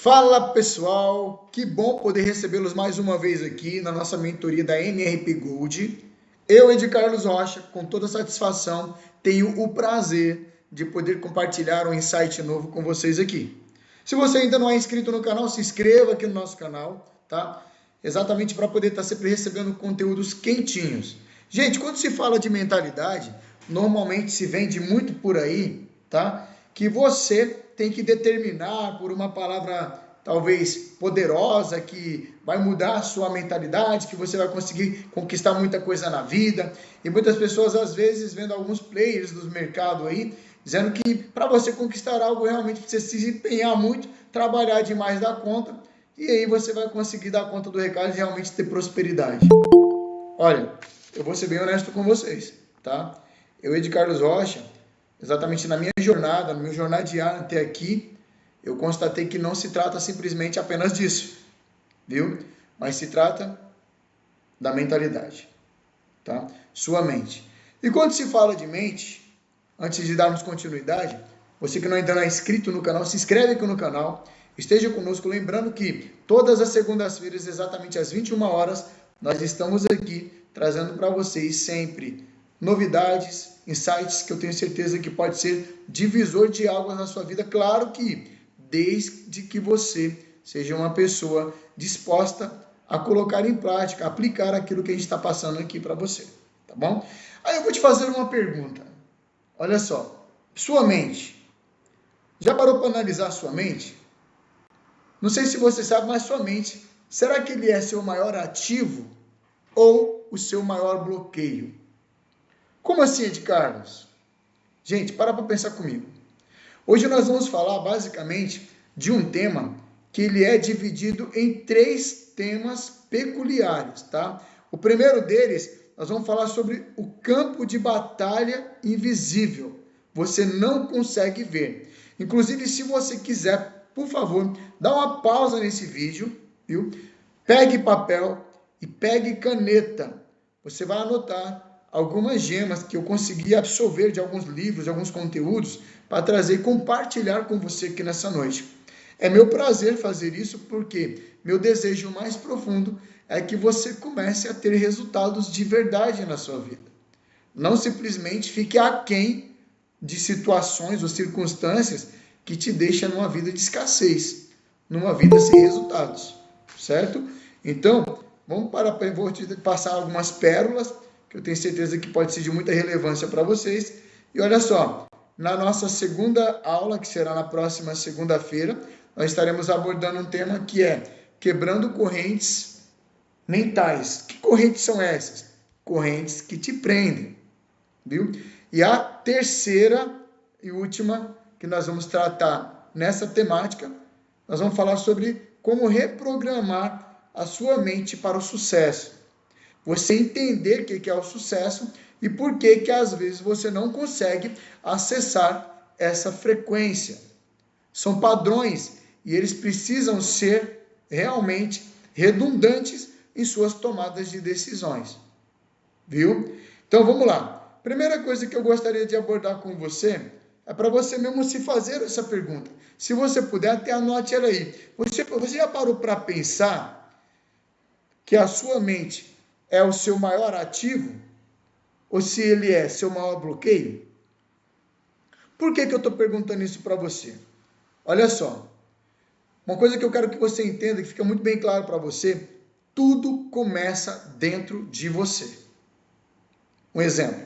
Fala pessoal, que bom poder recebê-los mais uma vez aqui na nossa mentoria da MRP Gold. Eu, Ed Carlos Rocha, com toda satisfação, tenho o prazer de poder compartilhar um insight novo com vocês aqui. Se você ainda não é inscrito no canal, se inscreva aqui no nosso canal, tá? Exatamente para poder estar sempre recebendo conteúdos quentinhos. Gente, quando se fala de mentalidade, normalmente se vende muito por aí, tá? Que você tem que determinar por uma palavra talvez poderosa que vai mudar a sua mentalidade, que você vai conseguir conquistar muita coisa na vida. E muitas pessoas às vezes vendo alguns players do mercado aí, dizendo que para você conquistar algo realmente precisa se empenhar muito, trabalhar demais da conta, e aí você vai conseguir dar conta do recado e realmente ter prosperidade. Olha, eu vou ser bem honesto com vocês, tá? Eu, Ed Carlos Rocha, exatamente na minha jornada, no meu jornadear até aqui, eu constatei que não se trata simplesmente apenas disso, viu? Mas se trata da mentalidade, tá? Sua mente. E quando se fala de mente, antes de darmos continuidade, você que ainda não é inscrito no canal, se inscreve aqui no canal, esteja conosco, lembrando que todas as segundas-feiras, exatamente às 21 horas, nós estamos aqui trazendo para vocês sempre novidades, insights que eu tenho certeza que pode ser divisor de águas na sua vida. Claro que desde que você seja uma pessoa disposta a colocar em prática, aplicar aquilo que a gente está passando aqui para você, tá bom? Aí eu vou te fazer uma pergunta. Olha só, sua mente. Já parou para analisar a sua mente? Não sei se você sabe, mas sua mente, será que ele é seu maior ativo ou o seu maior bloqueio? Como assim, Ed Carlos? Gente, para pensar comigo. Hoje nós vamos falar basicamente de um tema que ele é dividido em 3 temas peculiares, tá? O primeiro deles, nós vamos falar sobre o campo de batalha invisível. Você não consegue ver. Inclusive, se você quiser, por favor, dá uma pausa nesse vídeo, viu? Pegue papel e pegue caneta. Você vai anotar algumas gemas que eu consegui absorver de alguns livros, de alguns conteúdos, para trazer e compartilhar com você aqui nessa noite. É meu prazer fazer isso porque meu desejo mais profundo é que você comece a ter resultados de verdade na sua vida. Não simplesmente fique aquém de situações ou circunstâncias que te deixam numa vida de escassez, numa vida sem resultados, certo? Então, vou te passar algumas pérolas que eu tenho certeza que pode ser de muita relevância para vocês. E olha só, na nossa segunda aula, que será na próxima segunda-feira, nós estaremos abordando um tema que é quebrando correntes mentais. Que correntes são essas? Correntes que te prendem, viu? E a terceira e última que nós vamos tratar nessa temática, nós vamos falar sobre como reprogramar a sua mente para o sucesso. Você entender o que é o sucesso e por que às vezes você não consegue acessar essa frequência. São padrões e eles precisam ser realmente redundantes em suas tomadas de decisões. Viu? Então vamos lá. Primeira coisa que eu gostaria de abordar com você é para você mesmo se fazer essa pergunta. Se você puder, até anote ela aí. Você já parou para pensar que a sua mente é o seu maior ativo? Ou se ele é seu maior bloqueio? Por que eu estou perguntando isso para você? Olha só, uma coisa que eu quero que você entenda, que fica muito bem claro para você, tudo começa dentro de você. Um exemplo,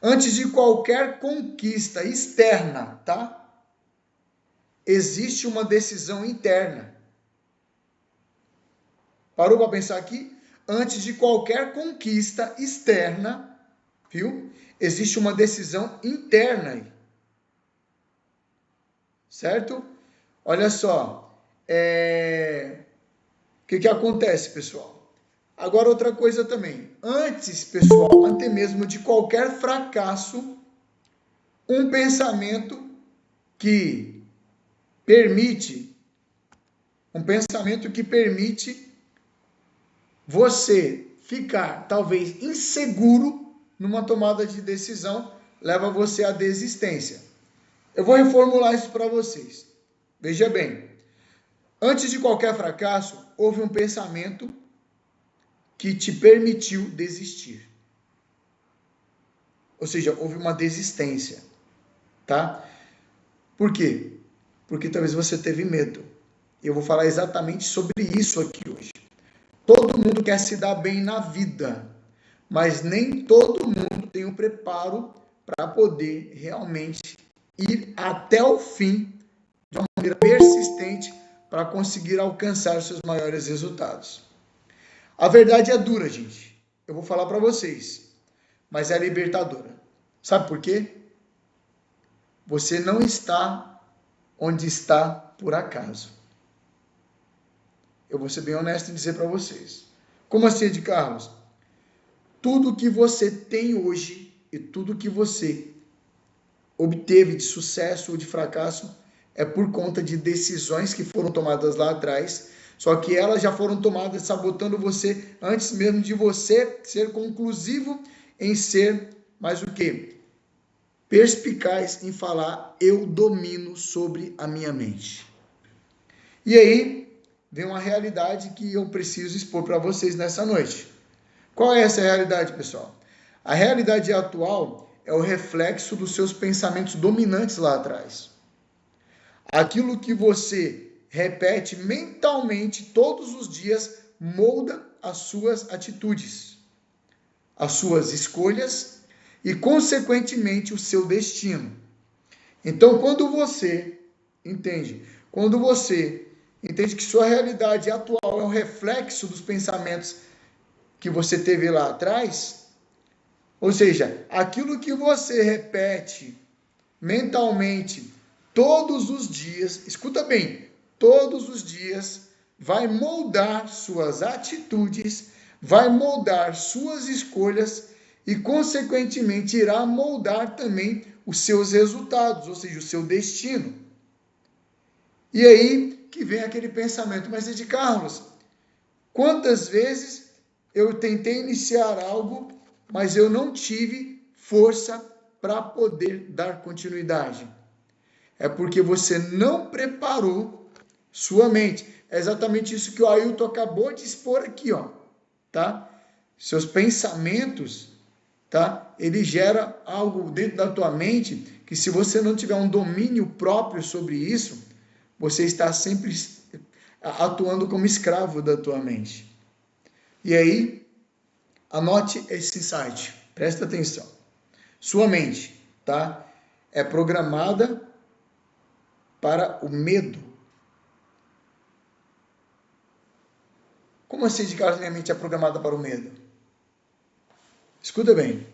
antes de qualquer conquista externa, tá? Existe uma decisão interna. Parou para pensar aqui? Antes de qualquer conquista externa, viu? Existe uma decisão interna aí. Certo? Olha só. O que acontece, pessoal? Agora outra coisa também. Antes, pessoal, até mesmo de qualquer fracasso, um pensamento que permite você ficar, talvez, inseguro numa tomada de decisão, leva você à desistência. Eu vou reformular isso para vocês. Veja bem. Antes de qualquer fracasso, houve um pensamento que te permitiu desistir. Ou seja, houve uma desistência, tá? Por quê? Porque talvez você teve medo. Eu vou falar exatamente sobre isso aqui hoje. Todo mundo quer se dar bem na vida, mas nem todo mundo tem o preparo para poder realmente ir até o fim de uma maneira persistente para conseguir alcançar seus maiores resultados. A verdade é dura, gente. Eu vou falar para vocês, mas é libertadora. Sabe por quê? Você não está onde está por acaso. Eu vou ser bem honesto em dizer para vocês. Como assim, Ed Carlos? Tudo que você tem hoje e tudo que você obteve de sucesso ou de fracasso é por conta de decisões que foram tomadas lá atrás, só que elas já foram tomadas sabotando você antes mesmo de você ser conclusivo em ser mais o quê? Perspicaz em falar, eu domino sobre a minha mente. E aí vem uma realidade que eu preciso expor para vocês nessa noite. Qual é essa realidade, pessoal? A realidade atual é o reflexo dos seus pensamentos dominantes lá atrás. Aquilo que você repete mentalmente todos os dias molda as suas atitudes, as suas escolhas e, consequentemente, o seu destino. Então, quando você entende que sua realidade atual é um reflexo dos pensamentos que você teve lá atrás, ou seja, aquilo que você repete mentalmente todos os dias, escuta bem, todos os dias, vai moldar suas atitudes, vai moldar suas escolhas e, consequentemente, irá moldar também os seus resultados, ou seja, o seu destino. E aí que vem aquele pensamento, mas Ed Carlos, quantas vezes eu tentei iniciar algo, mas eu não tive força para poder dar continuidade? É porque você não preparou sua mente. É exatamente isso que o Ailton acabou de expor aqui, ó, tá? Seus pensamentos, tá? Ele gera algo dentro da tua mente que, se você não tiver um domínio próprio sobre isso, você está sempre atuando como escravo da tua mente. E aí, anote esse insight, presta atenção. Sua mente, tá? É programada para o medo. Como assim, de cara, minha mente é programada para o medo? Escuta bem.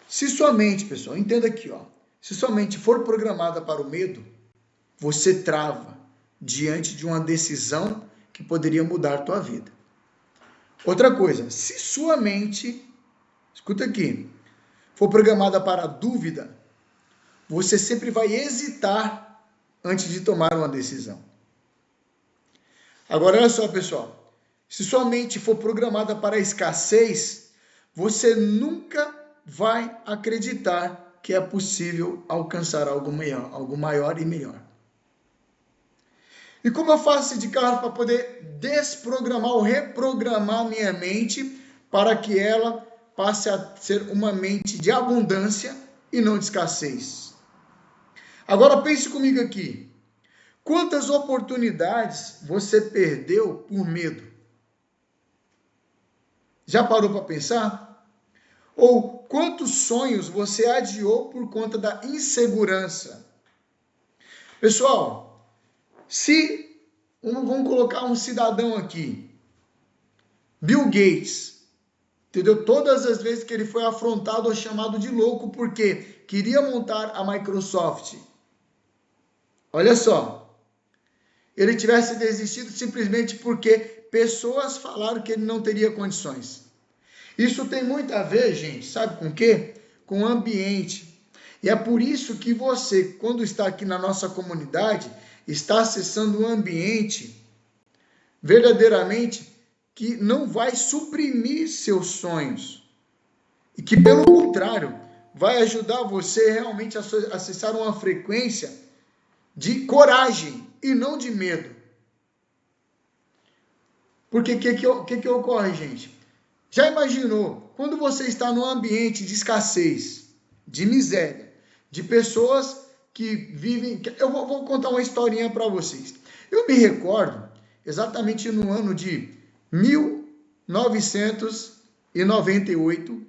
Se sua mente, pessoal, entenda aqui, ó. Se sua mente for programada para o medo, você trava diante de uma decisão que poderia mudar a tua vida. Outra coisa, se sua mente, escuta aqui, for programada para a dúvida, você sempre vai hesitar antes de tomar uma decisão. Agora, olha só, pessoal. Se sua mente for programada para a escassez, você nunca vai acreditar que é possível alcançar algo maior e melhor. E como eu faço de carro para poder desprogramar ou reprogramar minha mente para que ela passe a ser uma mente de abundância e não de escassez? Agora pense comigo aqui. Quantas oportunidades você perdeu por medo? Já parou para pensar? Ou quantos sonhos você adiou por conta da insegurança? Pessoal, vamos colocar um cidadão aqui, Bill Gates, entendeu? Todas as vezes que ele foi afrontado ou chamado de louco porque queria montar a Microsoft, olha só, ele tivesse desistido simplesmente porque pessoas falaram que ele não teria condições. Isso tem muito a ver, gente, sabe com o quê? Com o ambiente. E é por isso que você, quando está aqui na nossa comunidade, está acessando um ambiente verdadeiramente que não vai suprimir seus sonhos. E que, pelo contrário, vai ajudar você realmente a acessar uma frequência de coragem e não de medo. Porque o que ocorre, gente? Já imaginou, quando você está num ambiente de escassez, de miséria, de pessoas que vivem... Eu vou contar uma historinha para vocês. Eu me recordo, exatamente no ano de 1998,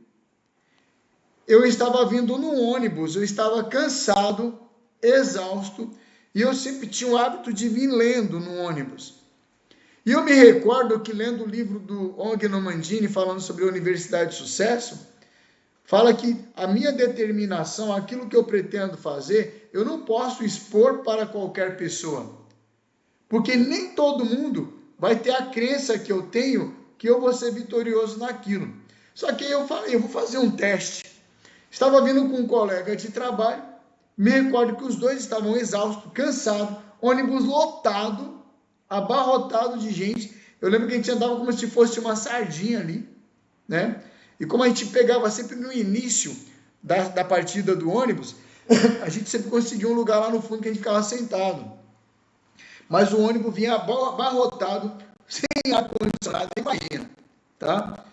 eu estava vindo no ônibus, eu estava cansado, exausto, e eu sempre tinha o hábito de vir lendo no ônibus. E eu me recordo que lendo o livro do Ogno Mandini, falando sobre a Universidade de Sucesso, fala que a minha determinação, aquilo que eu pretendo fazer, eu não posso expor para qualquer pessoa. Porque nem todo mundo vai ter a crença que eu tenho que eu vou ser vitorioso naquilo. Só que aí eu falei, eu vou fazer um teste. Estava vindo com um colega de trabalho, me recordo que os dois estavam exaustos, cansados, ônibus lotado, abarrotado de gente. Eu lembro que a gente andava como se fosse uma sardinha ali, né? E como a gente pegava sempre no início da partida do ônibus, a gente sempre conseguia um lugar lá no fundo que a gente ficava sentado. Mas o ônibus vinha abarrotado, sem ar-condicionado, imagina, tá?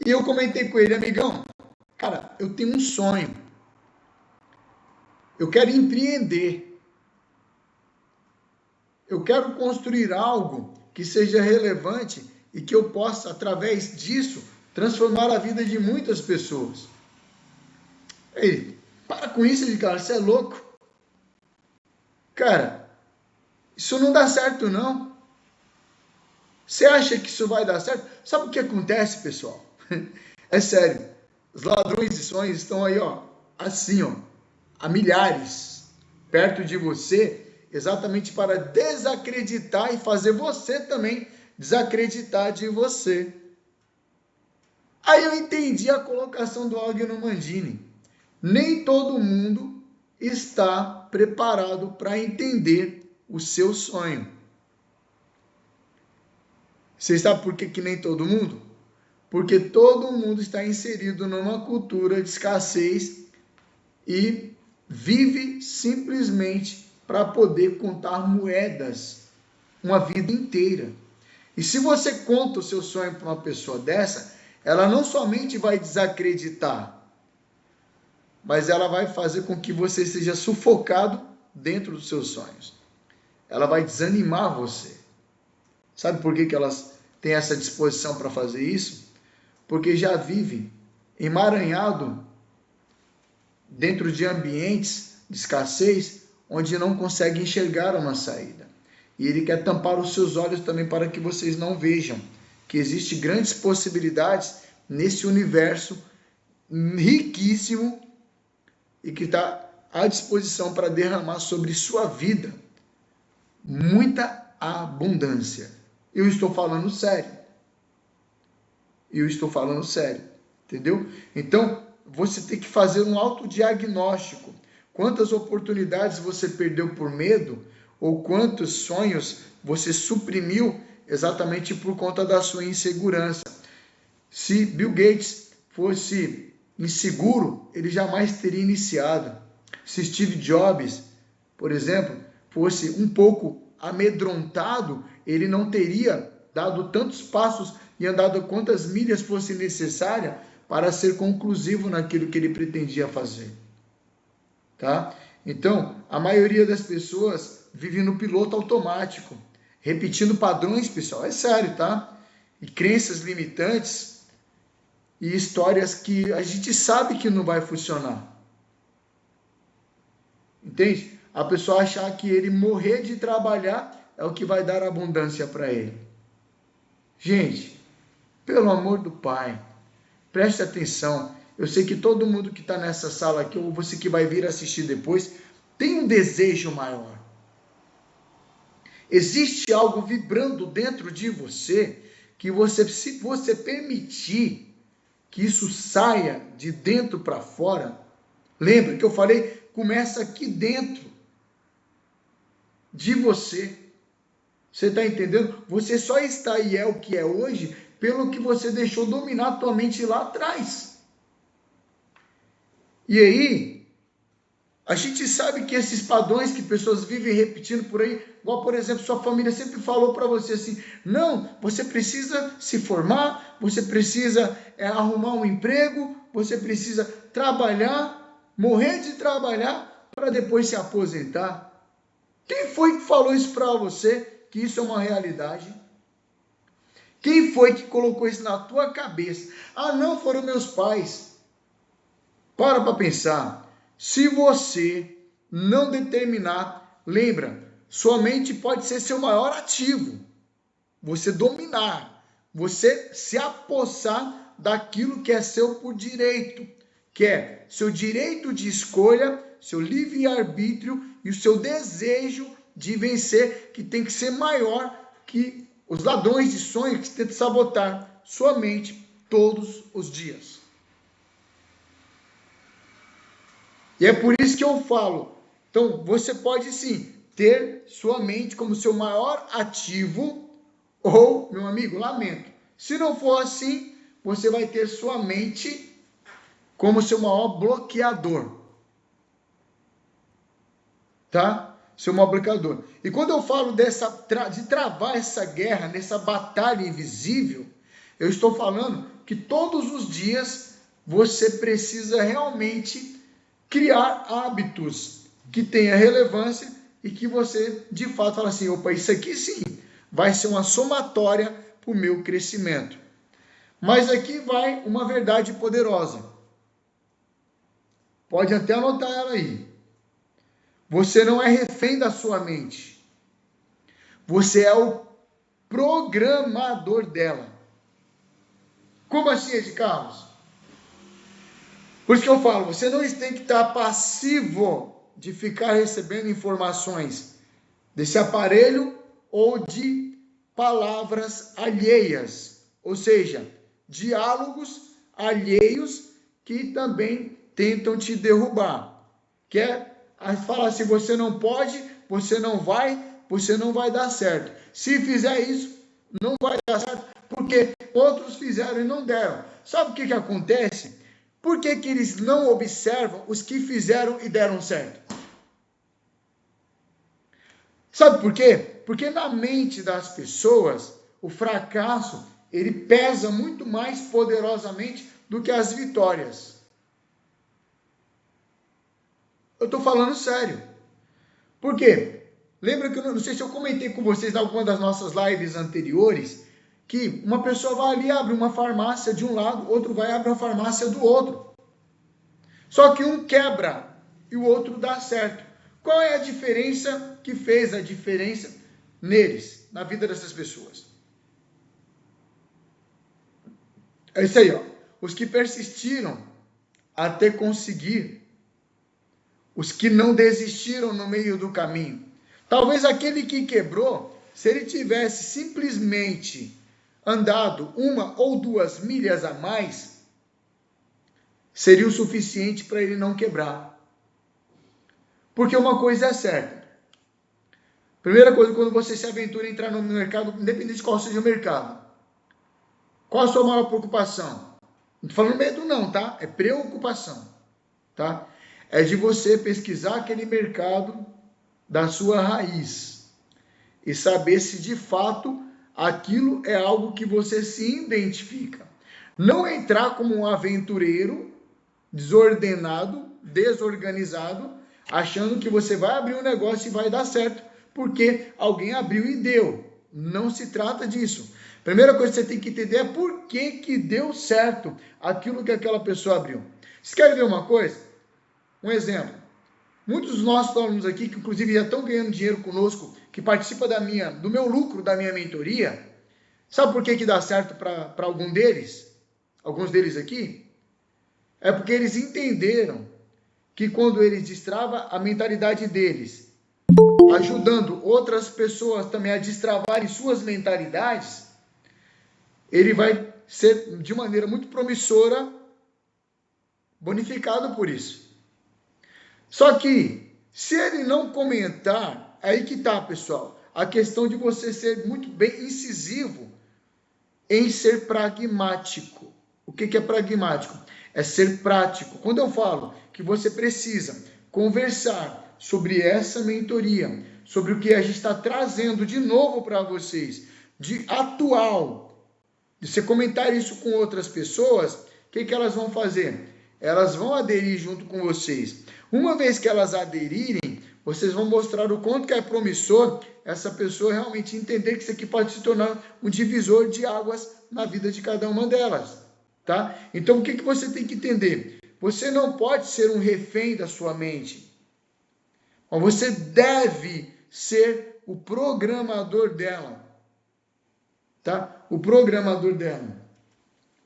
E eu comentei com ele, amigão, cara, eu tenho um sonho. Eu quero empreender. Eu quero construir algo que seja relevante e que eu possa, através disso, transformar a vida de muitas pessoas. Ele, para com isso, cara, você é louco. Cara, isso não dá certo, não. Você acha que isso vai dar certo? Sabe o que acontece, pessoal? É sério. Os ladrões de sonhos estão aí, ó, assim, ó, há milhares, perto de você, exatamente para desacreditar e fazer você também desacreditar de você. Aí eu entendi a colocação do Ogno Mandini. Nem todo mundo está preparado para entender o seu sonho. Você sabe por que nem todo mundo? Porque todo mundo está inserido numa cultura de escassez e vive simplesmente para poder contar moedas uma vida inteira. E se você conta o seu sonho para uma pessoa dessa, ela não somente vai desacreditar, mas ela vai fazer com que você seja sufocado dentro dos seus sonhos. Ela vai desanimar você. Sabe por que elas têm essa disposição para fazer isso? Porque já vive emaranhado dentro de ambientes de escassez, onde não consegue enxergar uma saída. E ele quer tampar os seus olhos também para que vocês não vejam que existem grandes possibilidades nesse universo riquíssimo e que está à disposição para derramar sobre sua vida muita abundância. Eu estou falando sério. Entendeu? Então, você tem que fazer um autodiagnóstico. Quantas oportunidades você perdeu por medo ou quantos sonhos você suprimiu exatamente por conta da sua insegurança. Se Bill Gates fosse inseguro, ele jamais teria iniciado. Se Steve Jobs, por exemplo, fosse um pouco amedrontado, ele não teria dado tantos passos e andado quantas milhas fosse necessária para ser conclusivo naquilo que ele pretendia fazer. Tá? Então, a maioria das pessoas vive no piloto automático, repetindo padrões, pessoal, é sério, tá? E crenças limitantes e histórias que a gente sabe que não vai funcionar. Entende? A pessoa achar que ele morrer de trabalhar é o que vai dar abundância para ele. Gente, pelo amor do Pai, preste atenção. Eu sei que todo mundo que está nessa sala aqui, ou você que vai vir assistir depois, tem um desejo maior. Existe algo vibrando dentro de você que se você permitir que isso saia de dentro para fora, lembra que eu falei, começa aqui dentro de você. Você está entendendo? Você só está e é o que é hoje pelo que você deixou dominar a tua mente lá atrás. E aí, A gente sabe que esses padrões que pessoas vivem repetindo por aí, igual, por exemplo, sua família sempre falou para você assim, não, você precisa se formar, você precisa arrumar um emprego, você precisa trabalhar, morrer de trabalhar para depois se aposentar. Quem foi que falou isso para você, que isso é uma realidade? Quem foi que colocou isso na tua cabeça? Ah, não, foram meus pais. Para pensar. Se você não determinar, lembra, sua mente pode ser seu maior ativo. Você dominar, você se apossar daquilo que é seu por direito, que é seu direito de escolha, seu livre-arbítrio e o seu desejo de vencer, que tem que ser maior que os ladrões de sonho que tentam sabotar sua mente todos os dias. E é por isso que eu falo, então você pode sim ter sua mente como seu maior ativo, ou, meu amigo, lamento, se não for assim, você vai ter sua mente como seu maior bloqueador. Tá? Seu maior bloqueador. E quando eu falo de travar essa guerra, nessa batalha invisível, eu estou falando que todos os dias você precisa realmente criar hábitos que tenha relevância e que você, de fato, fala assim, opa, isso aqui sim vai ser uma somatória para o meu crescimento. Mas aqui vai uma verdade poderosa. Pode até anotar ela aí. Você não é refém da sua mente. Você é o programador dela. Como assim, Ed Carlos? Por isso que eu falo, você não tem que estar passivo de ficar recebendo informações desse aparelho ou de palavras alheias, ou seja, diálogos alheios que também tentam te derrubar. Quer falar assim, você não pode, você não vai dar certo. Se fizer isso, não vai dar certo, porque outros fizeram e não deram. Sabe o que acontece? Por que eles não observam os que fizeram e deram certo? Sabe por quê? Porque na mente das pessoas, o fracasso, ele pesa muito mais poderosamente do que as vitórias. Eu estou falando sério. Por quê? Lembra que eu não sei se eu comentei com vocês em alguma das nossas lives anteriores, que uma pessoa vai ali e abre uma farmácia de um lado, outro vai abrir uma farmácia do outro. Só que um quebra e o outro dá certo. Qual é a diferença que fez a diferença neles, na vida dessas pessoas? É isso aí, ó. Os que persistiram até conseguir, os que não desistiram no meio do caminho. Talvez aquele que quebrou, se ele tivesse simplesmente andado 1 ou 2 milhas a mais, seria o suficiente para ele não quebrar. Porque uma coisa é certa. Primeira coisa, quando você se aventura a entrar no mercado, independente de qual seja o mercado, qual a sua maior preocupação? Não estou falando medo não, tá? É preocupação, tá? É de você pesquisar aquele mercado da sua raiz e saber se de fato aquilo é algo que você se identifica. Não entrar como um aventureiro desordenado, desorganizado, achando que você vai abrir um negócio e vai dar certo, porque alguém abriu e deu. Não se trata disso. Primeira coisa que você tem que entender é por que deu certo aquilo que aquela pessoa abriu. Vocês querem ver uma coisa? Um exemplo. Muitos dos nossos alunos aqui, que inclusive já estão ganhando dinheiro conosco, que participam do meu lucro, da minha mentoria, sabe por que dá certo para alguns deles aqui? É porque eles entenderam que quando eles destravam a mentalidade deles, ajudando outras pessoas também a destravarem suas mentalidades, ele vai ser, de maneira muito promissora, bonificado por isso. Só que, se ele não comentar, aí que tá, pessoal, a questão de você ser muito bem incisivo em ser pragmático. O que é pragmático? É ser prático. Quando eu falo que você precisa conversar sobre essa mentoria, sobre o que a gente está trazendo de novo para vocês, de atual, de você comentar isso com outras pessoas, o que elas vão fazer? Elas vão aderir junto com vocês. Uma vez que elas aderirem, vocês vão mostrar o quanto que é promissor essa pessoa realmente entender que isso aqui pode se tornar um divisor de águas na vida de cada uma delas, tá? Então, o que você tem que entender? Você não pode ser um refém da sua mente, mas você deve ser o programador dela, tá? O programador dela.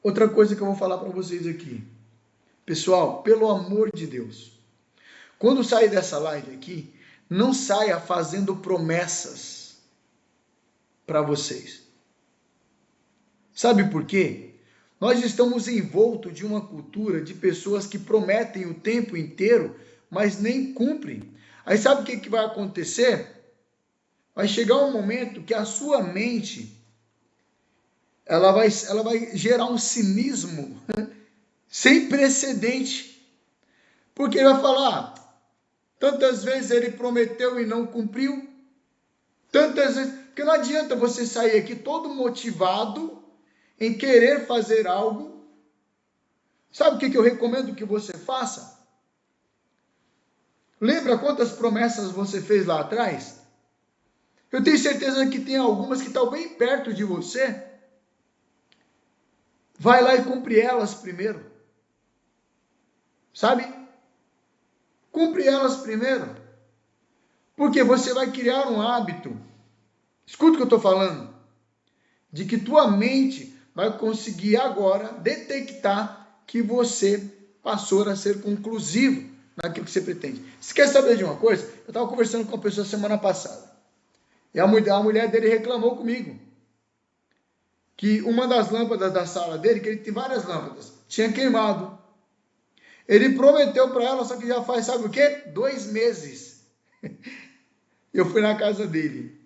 Outra coisa que eu vou falar para vocês aqui. Pessoal, pelo amor de Deus, quando sair dessa live aqui, não saia fazendo promessas para vocês. Sabe por quê? Nós estamos envoltos de uma cultura de pessoas que prometem o tempo inteiro, mas nem cumprem. Aí sabe o que vai acontecer? Vai chegar um momento que a sua mente ela vai gerar um cinismo sem precedente. Porque ele vai falar, tantas vezes ele prometeu e não cumpriu, tantas vezes, porque não adianta você sair aqui todo motivado em querer fazer algo. Sabe o que eu recomendo que você faça? Lembra quantas promessas você fez lá atrás? Eu tenho certeza que tem algumas que estão bem perto de você. Vai lá e cumpre elas primeiro. Sabe? Cumpre elas primeiro. Porque você vai criar um hábito. Escuta o que eu estou falando. De que tua mente vai conseguir agora detectar que você passou a ser conclusivo naquilo que você pretende. Você quer saber de uma coisa? Eu estava conversando com uma pessoa semana passada. E a mulher dele reclamou comigo. Que uma das lâmpadas da sala dele, que ele tem várias lâmpadas, tinha queimado. Ele prometeu para ela, só que já faz, sabe o quê? 2 meses. Eu fui na casa dele.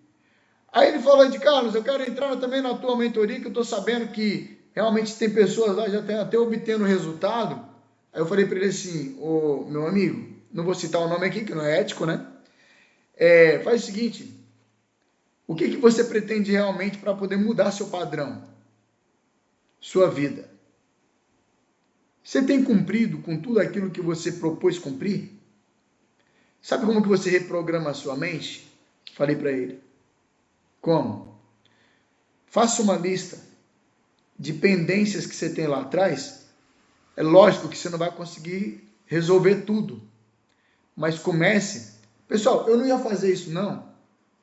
Aí ele falou de Carlos, eu quero entrar também na tua mentoria, que eu estou sabendo que realmente tem pessoas lá já até obtendo resultado. Aí eu falei para ele assim, ô meu amigo, não vou citar o nome aqui, que não é ético, né? Faz o seguinte, o que você pretende realmente para poder mudar seu padrão, sua vida? Você tem cumprido com tudo aquilo que você propôs cumprir? Sabe como que você reprograma a sua mente? Falei para ele. Como? Faça uma lista de pendências que você tem lá atrás. É lógico que você não vai conseguir resolver tudo. Mas comece. Pessoal, eu não ia fazer isso não.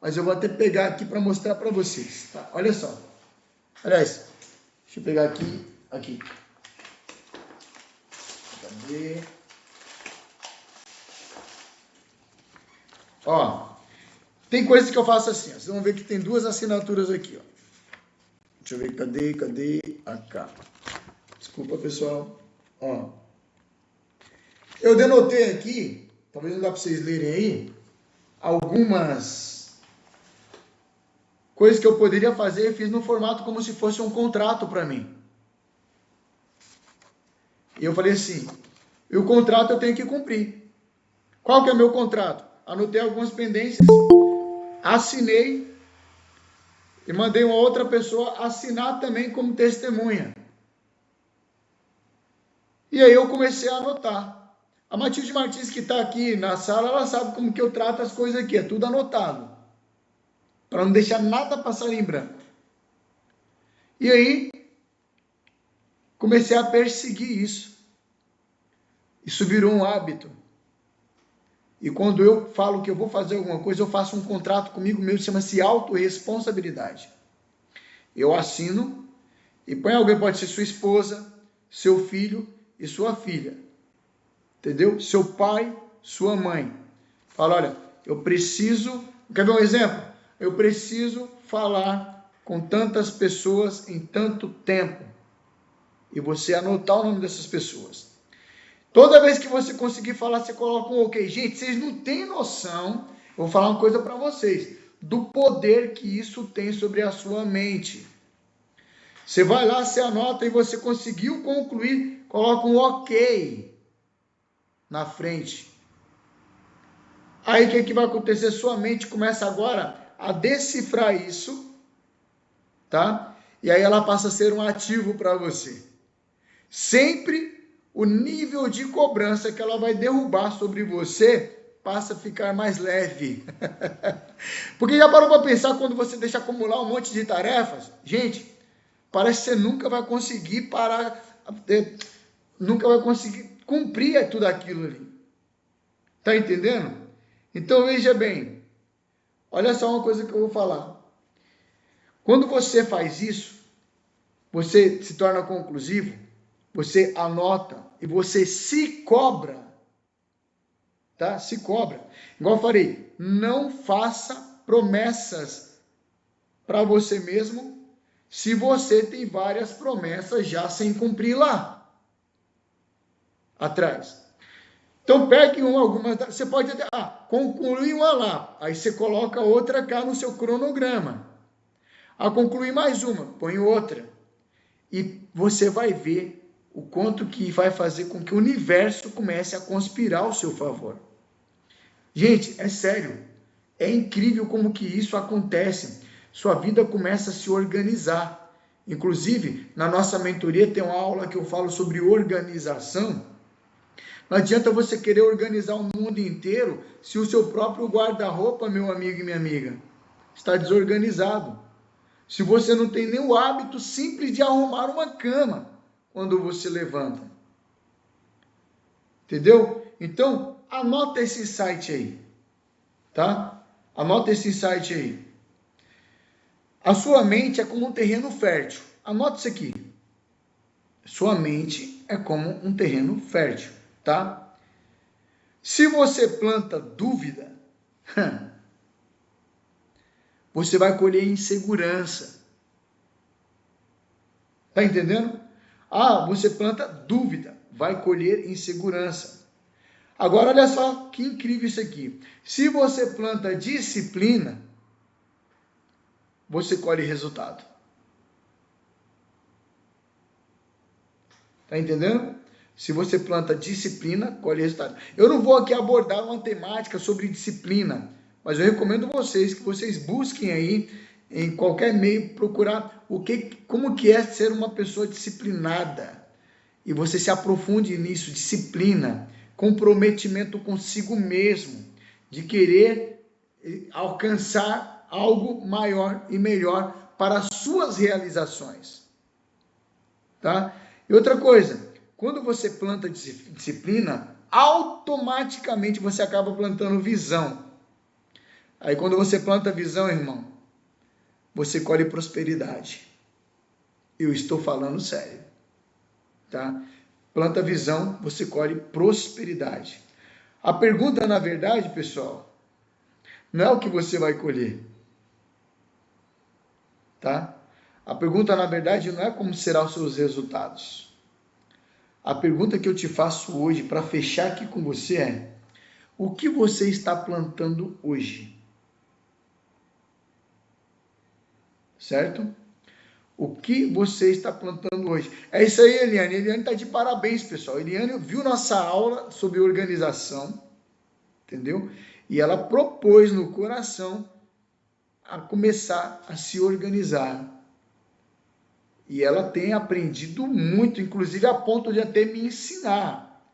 Mas eu vou até pegar aqui para mostrar para vocês. Tá? Olha só. Aliás, deixa eu pegar aqui. Cadê? Ó, tem coisas que eu faço assim, ó. Vocês vão ver que tem 2 assinaturas aqui, ó. Deixa eu ver, cadê? Acá. Desculpa, pessoal. Ó. Eu denotei aqui, talvez não dá para vocês lerem aí, algumas coisas que eu poderia fazer e fiz no formato como se fosse um contrato para mim. E eu falei assim, e o contrato eu tenho que cumprir. Qual que é o meu contrato? Anotei algumas pendências, assinei e mandei uma outra pessoa assinar também como testemunha. E aí eu comecei a anotar. A Matilde Martins, que está aqui na sala, ela sabe como que eu trato as coisas aqui, é tudo anotado. Para não deixar nada passar em branco. E aí, comecei a perseguir isso. Isso virou um hábito. E quando eu falo que eu vou fazer alguma coisa, eu faço um contrato comigo mesmo, chama-se autorresponsabilidade. Eu assino e põe alguém, pode ser sua esposa, seu filho e sua filha. Entendeu? Seu pai, sua mãe. Fala, olha, eu preciso... Quer ver um exemplo? Eu preciso falar com tantas pessoas em tanto tempo. E você anotar o nome dessas pessoas. Toda vez que você conseguir falar, você coloca um ok. Gente, vocês não têm noção, eu vou falar uma coisa para vocês, do poder que isso tem sobre a sua mente. Você vai lá, você anota e você conseguiu concluir, coloca um ok na frente. Aí o que vai acontecer? Sua mente começa agora a decifrar isso, tá? E aí ela passa a ser um ativo para você. Sempre o nível de cobrança que ela vai derrubar sobre você passa a ficar mais leve. Porque já parou para pensar quando você deixa acumular um monte de tarefas? Gente, parece que você nunca vai conseguir parar, nunca vai conseguir cumprir tudo aquilo ali. Tá entendendo? Então veja bem, olha só uma coisa que eu vou falar. Quando você faz isso, você se torna conclusivo, você anota e você se cobra, tá? Se cobra. Igual eu falei, não faça promessas para você mesmo se você tem várias promessas já sem cumprir lá atrás. Então pegue algumas, você pode até concluir uma lá, aí você coloca outra cá no seu cronograma. Concluir mais uma, põe outra. E você vai ver o quanto que vai fazer com que o universo comece a conspirar ao seu favor. Gente, é sério. É incrível como que isso acontece. Sua vida começa a se organizar. Inclusive, na nossa mentoria tem uma aula que eu falo sobre organização. Não adianta você querer organizar o mundo inteiro se o seu próprio guarda-roupa, meu amigo e minha amiga, está desorganizado. Se você não tem nem o hábito simples de arrumar uma cama quando você levanta. Entendeu? Então, anota esse site aí. Tá? Anota esse site aí. A sua mente é como um terreno fértil. Anota isso aqui. Sua mente é como um terreno fértil. Tá? Se você planta dúvida, você vai colher insegurança. Tá entendendo? Você planta dúvida, vai colher insegurança. Agora, olha só que incrível isso aqui. Se você planta disciplina, você colhe resultado. Tá entendendo? Se você planta disciplina, colhe resultado. Eu não vou aqui abordar uma temática sobre disciplina, mas eu recomendo vocês que vocês busquem aí em qualquer meio procurar como que é ser uma pessoa disciplinada. E você se aprofunde nisso, disciplina, comprometimento consigo mesmo, de querer alcançar algo maior e melhor para as suas realizações. Tá? E outra coisa, quando você planta disciplina, automaticamente você acaba plantando visão. Aí quando você planta visão, irmão, você colhe prosperidade. Eu estou falando sério. Tá? Planta visão, você colhe prosperidade. A pergunta, na verdade, pessoal, não é o que você vai colher. Tá? A pergunta, na verdade, não é como serão os seus resultados. A pergunta que eu te faço hoje, para fechar aqui com você, é: o que você está plantando hoje? Certo? O que você está plantando hoje? É isso aí, Eliane. Eliane está de parabéns, pessoal. Eliane viu nossa aula sobre organização, entendeu? E ela propôs no coração a começar a se organizar. E ela tem aprendido muito, inclusive a ponto de até me ensinar.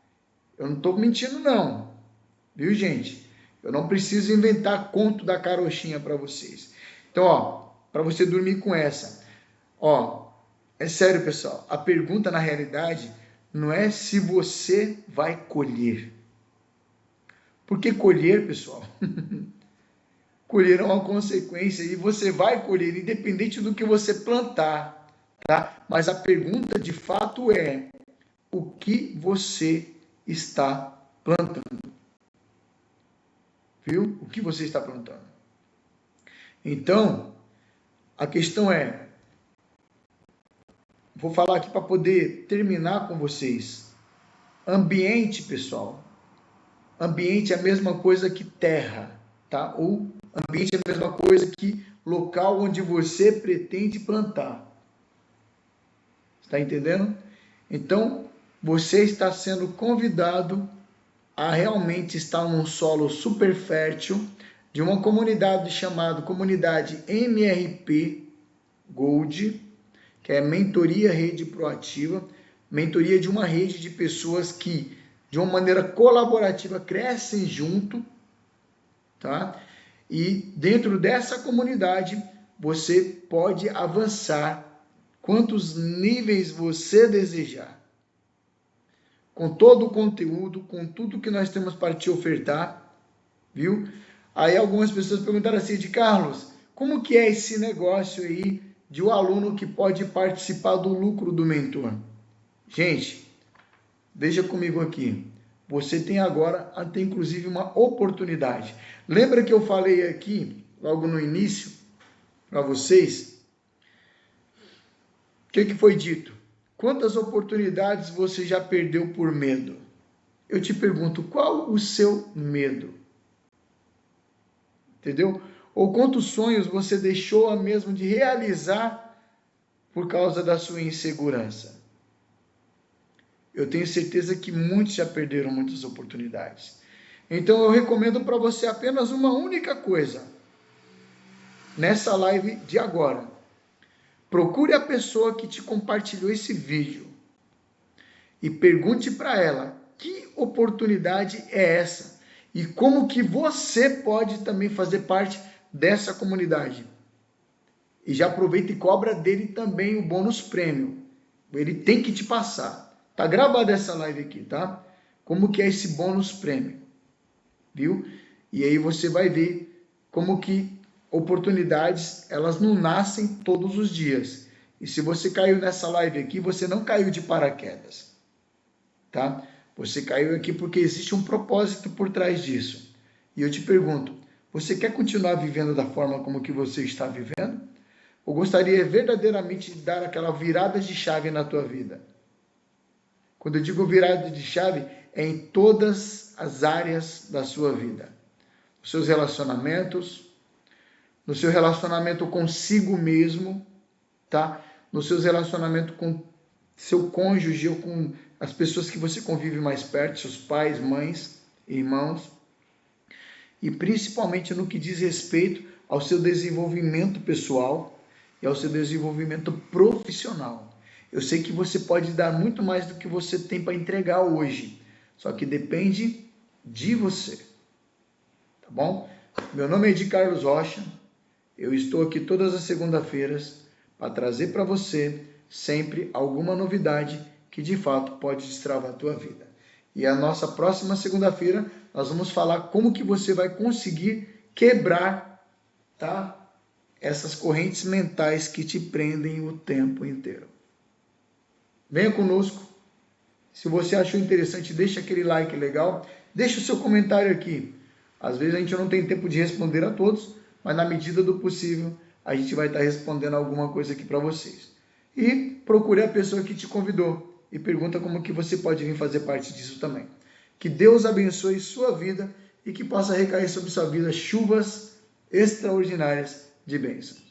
Eu não estou mentindo, não. Viu, gente? Eu não preciso inventar conto da carochinha para vocês. Então, para você dormir com essa. É sério, pessoal. A pergunta, na realidade, não é se você vai colher. Porque colher, pessoal, colher é uma consequência e você vai colher, independente do que você plantar, tá? Mas a pergunta, de fato, é: o que você está plantando? Viu? O que você está plantando? Então, a questão é, vou falar aqui para poder terminar com vocês. Ambiente, pessoal. Ambiente é a mesma coisa que terra, tá? Ou ambiente é a mesma coisa que local onde você pretende plantar. Está entendendo? Então, você está sendo convidado a realmente estar num solo super fértil de uma comunidade chamada Comunidade MRP Gold, que é Mentoria Rede Proativa, mentoria de uma rede de pessoas que, de uma maneira colaborativa, crescem junto, tá? E dentro dessa comunidade, você pode avançar quantos níveis você desejar. Com todo o conteúdo, com tudo que nós temos para te ofertar, viu? Aí algumas pessoas perguntaram assim, de Carlos, como que é esse negócio aí de um aluno que pode participar do lucro do mentor? Gente, veja comigo aqui. Você tem agora, tem inclusive uma oportunidade. Lembra que eu falei aqui, logo no início, para vocês? O que foi dito? Quantas oportunidades você já perdeu por medo? Eu te pergunto, qual o seu medo? Entendeu? Ou quantos sonhos você deixou mesmo de realizar por causa da sua insegurança? Eu tenho certeza que muitos já perderam muitas oportunidades. Então eu recomendo para você apenas uma única coisa. Nessa live de agora. Procure a pessoa que te compartilhou esse vídeo. E pergunte para ela, que oportunidade é essa? E como que você pode também fazer parte dessa comunidade? E já aproveita e cobra dele também o bônus prêmio. Ele tem que te passar. Tá gravada essa live aqui, tá? Como que é esse bônus prêmio, viu? E aí você vai ver como que oportunidades, elas não nascem todos os dias. E se você caiu nessa live aqui, você não caiu de paraquedas, tá? Você caiu aqui porque existe um propósito por trás disso. E eu te pergunto, você quer continuar vivendo da forma como que você está vivendo? Ou gostaria verdadeiramente de dar aquela virada de chave na tua vida? Quando eu digo virada de chave, é em todas as áreas da sua vida. Os seus relacionamentos, no seu relacionamento consigo mesmo, tá? No seu relacionamento com seu cônjuge ou com as pessoas que você convive mais perto, seus pais, mães, irmãos. E principalmente no que diz respeito ao seu desenvolvimento pessoal e ao seu desenvolvimento profissional. Eu sei que você pode dar muito mais do que você tem para entregar hoje, só que depende de você, tá bom? Meu nome é Edi Carlos Rocha, eu estou aqui todas as segundas-feiras para trazer para você sempre alguma novidade que de fato pode destravar a tua vida. E a nossa próxima segunda-feira nós vamos falar como que você vai conseguir quebrar, tá? Essas correntes mentais que te prendem o tempo inteiro. Venha conosco. Se você achou interessante, deixa aquele like legal. Deixa o seu comentário aqui. Às vezes a gente não tem tempo de responder a todos, mas na medida do possível, a gente vai estar respondendo alguma coisa aqui para vocês. E procure a pessoa que te convidou e pergunta como que você pode vir fazer parte disso também. Que Deus abençoe sua vida e que possa recair sobre sua vida chuvas extraordinárias de bênçãos.